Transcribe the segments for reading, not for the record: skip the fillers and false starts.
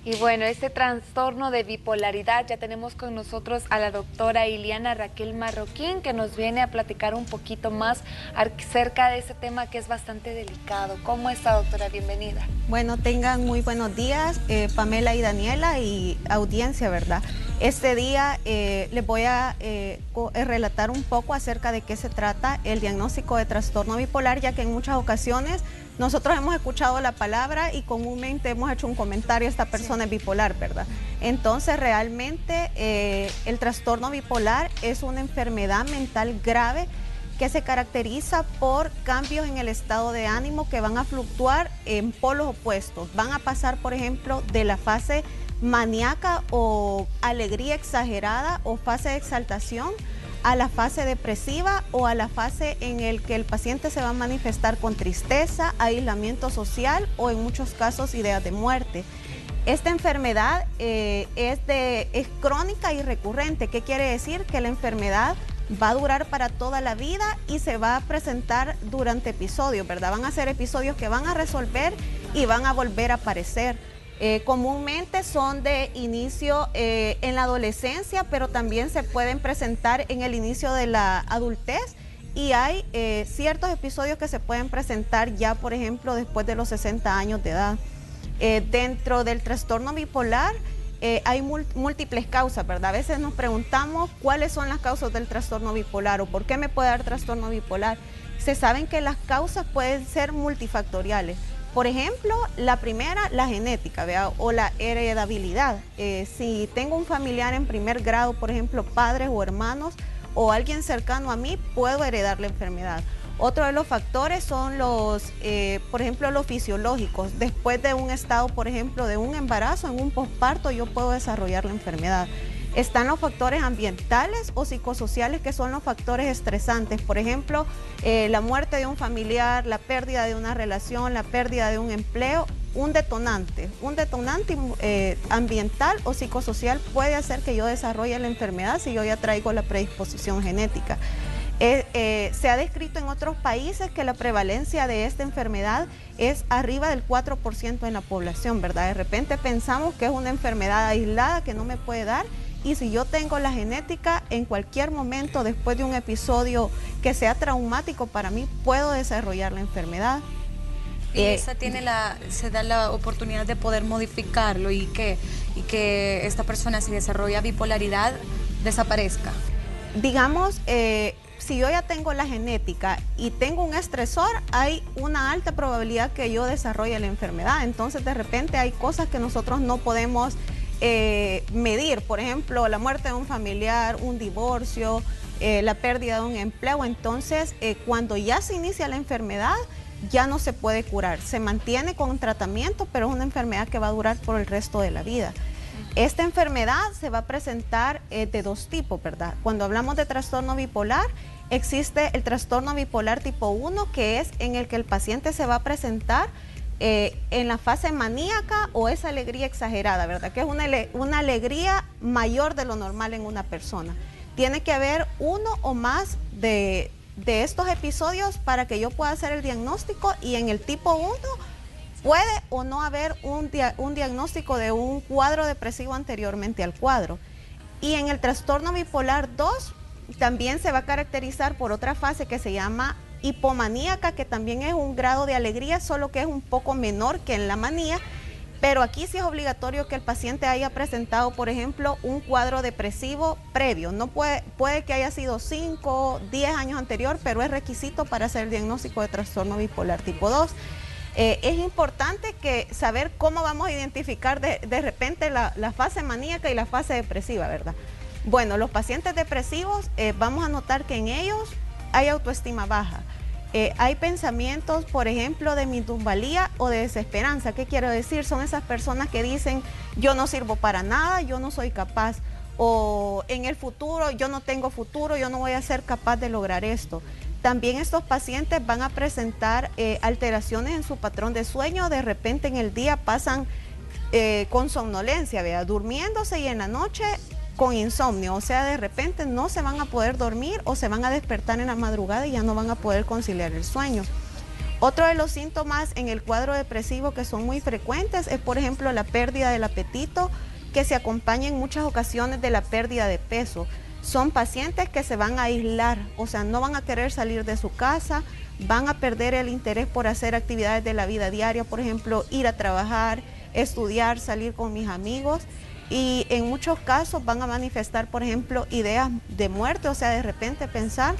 Y bueno, este trastorno de bipolaridad, ya tenemos con nosotros a la doctora Iliana Raquel Marroquín, que nos viene a platicar un poquito más acerca de este tema que es bastante delicado. ¿Cómo está, doctora? Bienvenida. Bueno, tengan muy buenos días, Pamela y Daniela y audiencia, ¿verdad? Este día les voy a relatar un poco acerca de qué se trata el diagnóstico de trastorno bipolar, ya que en muchas ocasiones nosotros hemos escuchado la palabra y comúnmente hemos hecho un comentario, esta persona es bipolar, ¿verdad? Entonces realmente el trastorno bipolar es una enfermedad mental grave que se caracteriza por cambios en el estado de ánimo que van a fluctuar en polos opuestos. Van a pasar, por ejemplo, de la fase maníaca o alegría exagerada o fase de exaltación a la fase depresiva o a la fase en el que el paciente se va a manifestar con tristeza, aislamiento social o en muchos casos ideas de muerte. Esta enfermedad es crónica y recurrente. ¿Qué quiere decir? Que la enfermedad va a durar para toda la vida y se va a presentar durante episodios, ¿verdad? Van a ser episodios que van a resolver y van a volver a aparecer. Comúnmente son de inicio en la adolescencia, pero también se pueden presentar en el inicio de la adultez y hay ciertos episodios que se pueden presentar ya, por ejemplo, después de los 60 años de edad. Dentro del trastorno bipolar hay múltiples causas, ¿verdad? A veces nos preguntamos cuáles son las causas del trastorno bipolar o por qué me puede dar trastorno bipolar. Se saben que las causas pueden ser multifactoriales. Por ejemplo, la primera, la genética, ¿verdad? O la heredabilidad. Si tengo un familiar en primer grado, por ejemplo, padres o hermanos, o alguien cercano a mí, puedo heredar la enfermedad. Otro de los factores son por ejemplo, los fisiológicos. Después de un estado, por ejemplo, de un embarazo, en un posparto, yo puedo desarrollar la enfermedad. Están los factores ambientales o psicosociales, que son los factores estresantes. Por ejemplo, la muerte de un familiar, la pérdida de una relación, la pérdida de un empleo. Un detonante ambiental o psicosocial puede hacer que yo desarrolle la enfermedad si yo ya traigo la predisposición genética. Se ha descrito en otros países que la prevalencia de esta enfermedad es arriba del 4% en la población, ¿verdad? De repente pensamos que es una enfermedad aislada que no me puede dar, y si yo tengo la genética, en cualquier momento después de un episodio que sea traumático para mí, puedo desarrollar la enfermedad. Y se da la oportunidad de poder modificarlo y que esta persona, si desarrolla bipolaridad, desaparezca. Digamos, si yo ya tengo la genética y tengo un estresor, hay una alta probabilidad que yo desarrolle la enfermedad. Entonces, de repente hay cosas que nosotros no podemos medir. Por ejemplo, la muerte de un familiar, un divorcio, la pérdida de un empleo. Entonces, cuando ya se inicia la enfermedad, ya no se puede curar. Se mantiene con tratamiento, pero es una enfermedad que va a durar por el resto de la vida. Esta enfermedad se va a presentar de dos tipos, ¿verdad? Cuando hablamos de trastorno bipolar, existe el trastorno bipolar tipo 1, que es en el que el paciente se va a presentar en la fase maníaca o esa alegría exagerada, ¿verdad? Que es una alegría mayor de lo normal en una persona. Tiene que haber uno o más de estos episodios para que yo pueda hacer el diagnóstico, y en el tipo 1 puede o no haber un diagnóstico de un cuadro depresivo anteriormente al cuadro. Y en el trastorno bipolar 2 también se va a caracterizar por otra fase que se llama hipomaníaca, que también es un grado de alegría, solo que es un poco menor que en la manía, pero aquí sí es obligatorio que el paciente haya presentado, por ejemplo, un cuadro depresivo previo. No puede que haya sido 5, 10 años anterior, pero es requisito para hacer el diagnóstico de trastorno bipolar tipo 2. Es importante saber cómo vamos a identificar de repente la fase maníaca y la fase depresiva, ¿verdad? Bueno, los pacientes depresivos, vamos a notar que en ellos hay autoestima baja. Hay pensamientos, por ejemplo, de minusvalía o de desesperanza. ¿Qué quiero decir? Son esas personas que dicen, yo no sirvo para nada, yo no soy capaz, o en el futuro, yo no tengo futuro, yo no voy a ser capaz de lograr esto. También estos pacientes van a presentar alteraciones en su patrón de sueño. De repente en el día pasan con somnolencia, ¿verdad? Durmiéndose, y en la noche con insomnio, o sea, de repente no se van a poder dormir o se van a despertar en la madrugada y ya no van a poder conciliar el sueño. Otro de los síntomas en el cuadro depresivo que son muy frecuentes es, por ejemplo, la pérdida del apetito, que se acompaña en muchas ocasiones de la pérdida de peso. Son pacientes que se van a aislar, o sea, no van a querer salir de su casa, van a perder el interés por hacer actividades de la vida diaria, por ejemplo, ir a trabajar, estudiar, salir con mis amigos, y en muchos casos van a manifestar, por ejemplo, ideas de muerte, o sea, de repente pensar,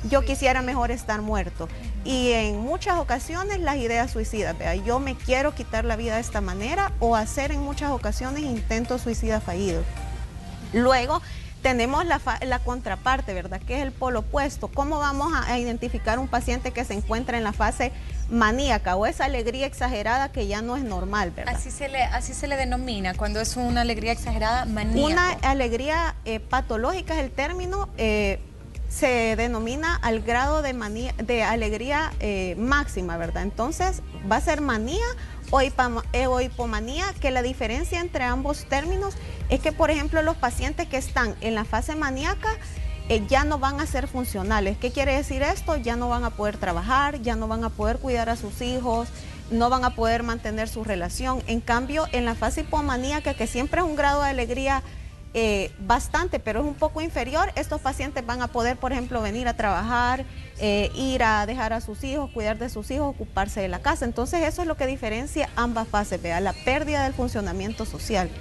yo quisiera mejor estar muerto. Y en muchas ocasiones las ideas suicidas, ¿vea? Yo me quiero quitar la vida de esta manera, o hacer en muchas ocasiones intentos suicidas fallidos. Luego tenemos la contraparte, ¿verdad? Que es el polo opuesto. ¿Cómo vamos a identificar un paciente que se encuentra en la fase maníaca o esa alegría exagerada que ya no es normal, ¿verdad? Así se le denomina, cuando es una alegría exagerada, maníaco. Una alegría patológica es el término, se denomina al grado de alegría máxima, ¿verdad? Entonces va a ser manía o hipomanía, que la diferencia entre ambos términos es que, por ejemplo, los pacientes que están en la fase maníaca ya no van a ser funcionales. ¿Qué quiere decir esto? Ya no van a poder trabajar, ya no van a poder cuidar a sus hijos, no van a poder mantener su relación. En cambio, en la fase hipomaníaca, que siempre es un grado de alegría bastante, pero es un poco inferior, estos pacientes van a poder, por ejemplo, venir a trabajar, ir a dejar a sus hijos, cuidar de sus hijos, ocuparse de la casa. Entonces eso es lo que diferencia ambas fases, ¿vea? La pérdida del funcionamiento social.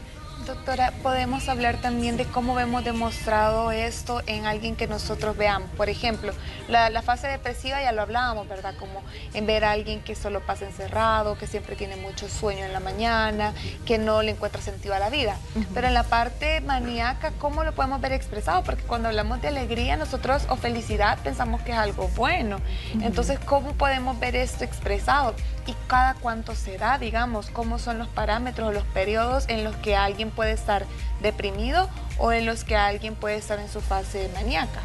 Doctora, podemos hablar también de cómo vemos demostrado esto en alguien que nosotros veamos. Por ejemplo, la fase depresiva ya lo hablábamos, ¿verdad? Como en ver a alguien que solo pasa encerrado, que siempre tiene mucho sueño en la mañana, que no le encuentra sentido a la vida. Pero en la parte maníaca, ¿cómo lo podemos ver expresado? Porque cuando hablamos de alegría nosotros o felicidad pensamos que es algo bueno. Entonces, ¿cómo podemos ver esto expresado? ¿Y cada cuánto se da, digamos? ¿Cómo son los parámetros o los periodos en los que alguien puede estar deprimido o en los que alguien puede estar en su fase maníaca?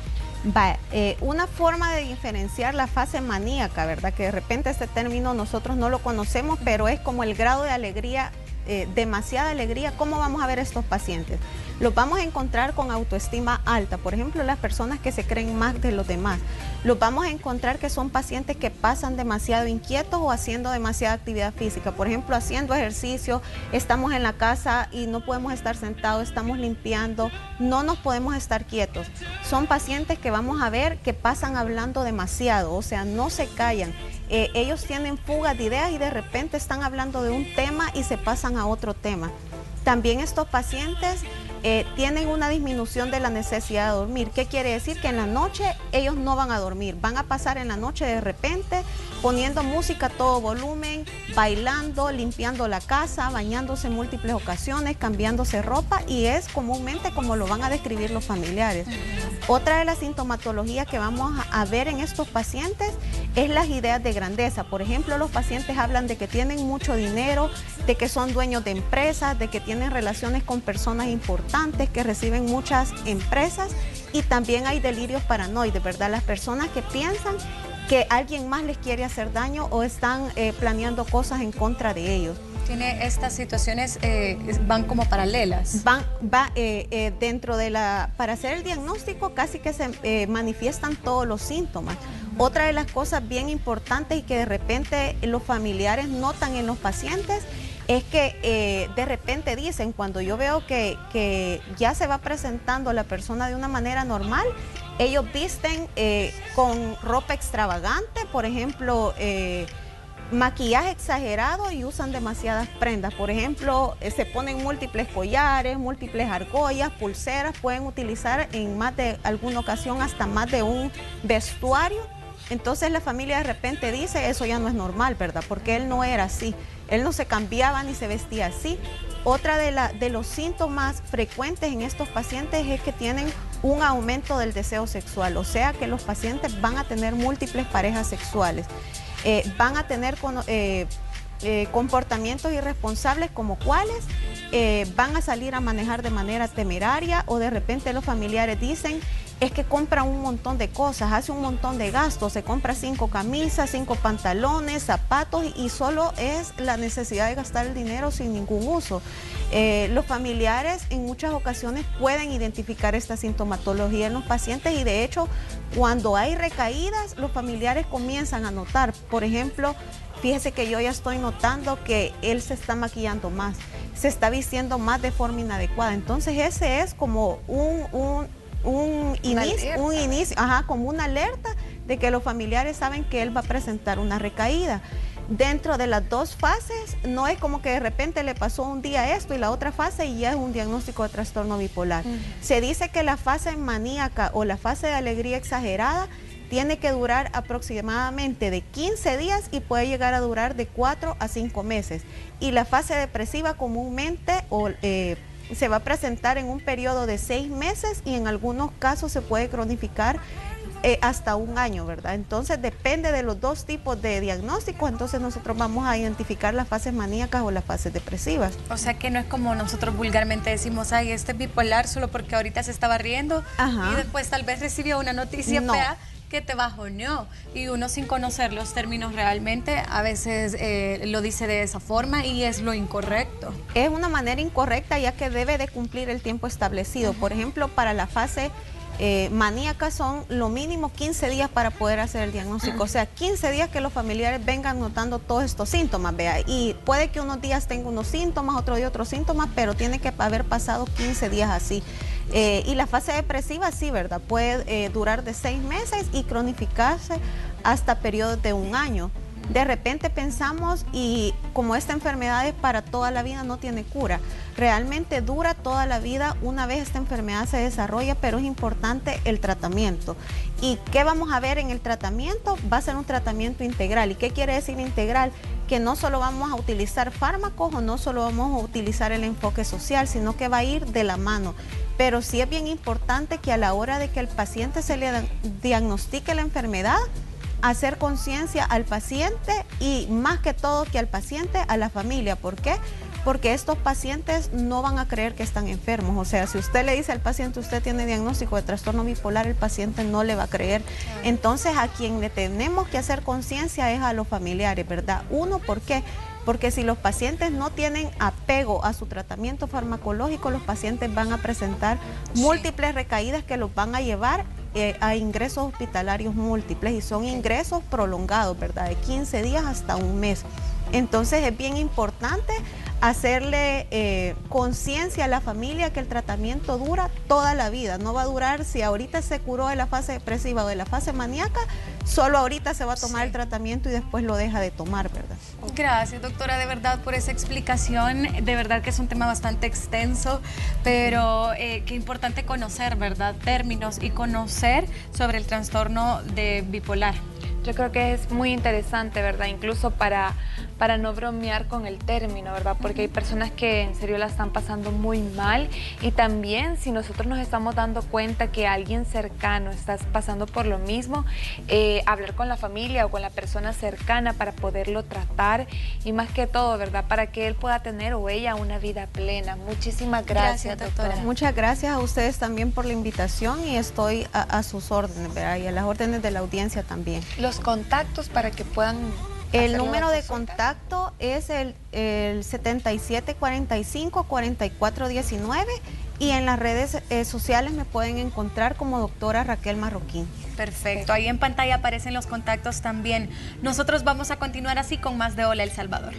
Una forma de diferenciar la fase maníaca, ¿verdad? Que de repente este término nosotros no lo conocemos, pero es como el grado de alegría, demasiada alegría. ¿Cómo vamos a ver estos pacientes? Los vamos a encontrar con autoestima alta, por ejemplo, las personas que se creen más de los demás. Los vamos a encontrar que son pacientes que pasan demasiado inquietos o haciendo demasiada actividad física. Por ejemplo, haciendo ejercicio, estamos en la casa y no podemos estar sentados, estamos limpiando, no nos podemos estar quietos. Son pacientes que vamos a ver que pasan hablando demasiado, o sea, no se callan. Ellos tienen fugas de ideas y de repente están hablando de un tema y se pasan a otro tema. También estos pacientes tienen una disminución de la necesidad de dormir. ¿Qué quiere decir? Que en la noche ellos no van a dormir, van a pasar en la noche de repente poniendo música a todo volumen, bailando, limpiando la casa, bañándose en múltiples ocasiones, cambiándose ropa, y es comúnmente como lo van a describir los familiares. Otra de las sintomatologías que vamos a ver en estos pacientes es las ideas de grandeza. Por ejemplo, los pacientes hablan de que tienen mucho dinero, de que son dueños de empresas, de que tienen relaciones con personas importantes, que reciben muchas empresas, y también hay delirios paranoides, ¿verdad? Las personas que piensan que alguien más les quiere hacer daño o están planeando cosas en contra de ellos. Tiene estas situaciones, van como paralelas. Dentro de para hacer el diagnóstico casi que se manifiestan todos los síntomas. Otra de las cosas bien importantes y que de repente los familiares notan en los pacientes es que de repente dicen, cuando yo veo que ya se va presentando la persona de una manera normal, ellos visten con ropa extravagante, por ejemplo, maquillaje exagerado, y usan demasiadas prendas. Por ejemplo, se ponen múltiples collares, múltiples argollas, pulseras, pueden utilizar en más de alguna ocasión hasta más de un vestuario. Entonces la familia de repente dice, eso ya no es normal, ¿verdad? Porque él no era así, él no se cambiaba ni se vestía así. Otra de los síntomas frecuentes en estos pacientes es que tienen un aumento del deseo sexual, o sea que los pacientes van a tener múltiples parejas sexuales. Van a tener comportamientos irresponsables, como cuáles, van a salir a manejar de manera temeraria, o de repente los familiares dicen es que compra un montón de cosas, hace un montón de gastos, se compra 5 camisas, 5 pantalones, zapatos y solo es la necesidad de gastar el dinero sin ningún uso. Los familiares en muchas ocasiones pueden identificar esta sintomatología en los pacientes y de hecho cuando hay recaídas los familiares comienzan a notar, por ejemplo, fíjese que yo ya estoy notando que él se está maquillando más, se está vistiendo más de forma inadecuada, entonces ese es como un inicio, como una alerta de que los familiares saben que él va a presentar una recaída. Dentro de las dos fases, no es como que de repente le pasó un día esto y la otra fase y ya es un diagnóstico de trastorno bipolar. Se dice que la fase maníaca o la fase de alegría exagerada tiene que durar aproximadamente de 15 días y puede llegar a durar de 4 a 5 meses. Y la fase depresiva comúnmente se va a presentar en un periodo de 6 meses y en algunos casos se puede cronificar hasta un año, ¿verdad? Entonces depende de los dos tipos de diagnósticos, entonces nosotros vamos a identificar las fases maníacas o las fases depresivas. O sea que no es como nosotros vulgarmente decimos, ay, este es bipolar solo porque ahorita se estaba riendo y después tal vez recibió una noticia fea que te bajoneó y uno sin conocer los términos realmente a veces lo dice de esa forma y es lo incorrecto. Es una manera incorrecta ya que debe de cumplir el tiempo establecido. Por ejemplo, para la fase maníaca son lo mínimo 15 días para poder hacer el diagnóstico, o sea, 15 días que los familiares vengan notando todos estos síntomas, vea, y puede que unos días tenga unos síntomas, otro día otros síntomas, pero tiene que haber pasado 15 días así. Y la fase depresiva sí, ¿verdad? Puede durar de 6 meses y cronificarse hasta periodos de un año. De repente pensamos, y como esta enfermedad es para toda la vida, no tiene cura. Realmente dura toda la vida una vez esta enfermedad se desarrolla, pero es importante el tratamiento. ¿Y qué vamos a ver en el tratamiento? Va a ser un tratamiento integral. ¿Y qué quiere decir integral? Que no solo vamos a utilizar fármacos o no solo vamos a utilizar el enfoque social, sino que va a ir de la mano. Pero sí es bien importante que a la hora de que el paciente se le diagnostique la enfermedad, hacer conciencia al paciente y más que todo que al paciente, a la familia. ¿Por qué? Porque estos pacientes no van a creer que están enfermos. O sea, si usted le dice al paciente usted tiene diagnóstico de trastorno bipolar, el paciente no le va a creer. Entonces a quien le tenemos que hacer conciencia es a los familiares, ¿verdad? Uno, ¿por qué? Porque si los pacientes no tienen apego a su tratamiento farmacológico, los pacientes van a presentar múltiples recaídas que los van a llevar a ingresos hospitalarios múltiples y son ingresos prolongados, ¿verdad? De 15 días hasta un mes. Entonces es bien importante hacerle conciencia a la familia que el tratamiento dura toda la vida, no va a durar, si ahorita se curó de la fase depresiva o de la fase maníaca, solo ahorita se va a tomar el tratamiento y después lo deja de tomar, ¿verdad? Gracias, doctora, de verdad por esa explicación, de verdad que es un tema bastante extenso, pero qué importante conocer, ¿verdad? Términos y conocer sobre el trastorno de bipolar. Yo creo que es muy interesante, ¿verdad? Incluso para no bromear con el término, ¿verdad? Porque hay personas que en serio la están pasando muy mal y también si nosotros nos estamos dando cuenta que alguien cercano está pasando por lo mismo, hablar con la familia o con la persona cercana para poderlo tratar y más que todo, ¿verdad? Para que él pueda tener o ella una vida plena. Muchísimas gracias, doctora. Muchas gracias a ustedes también por la invitación y estoy a sus órdenes, ¿verdad? Y a las órdenes de la audiencia también. Los contactos para que puedan... El número de contacto es el 7745-4419 y en las redes sociales me pueden encontrar como doctora Raquel Marroquín. Perfecto, ahí en pantalla aparecen los contactos también. Nosotros vamos a continuar así con más de Hola El Salvador.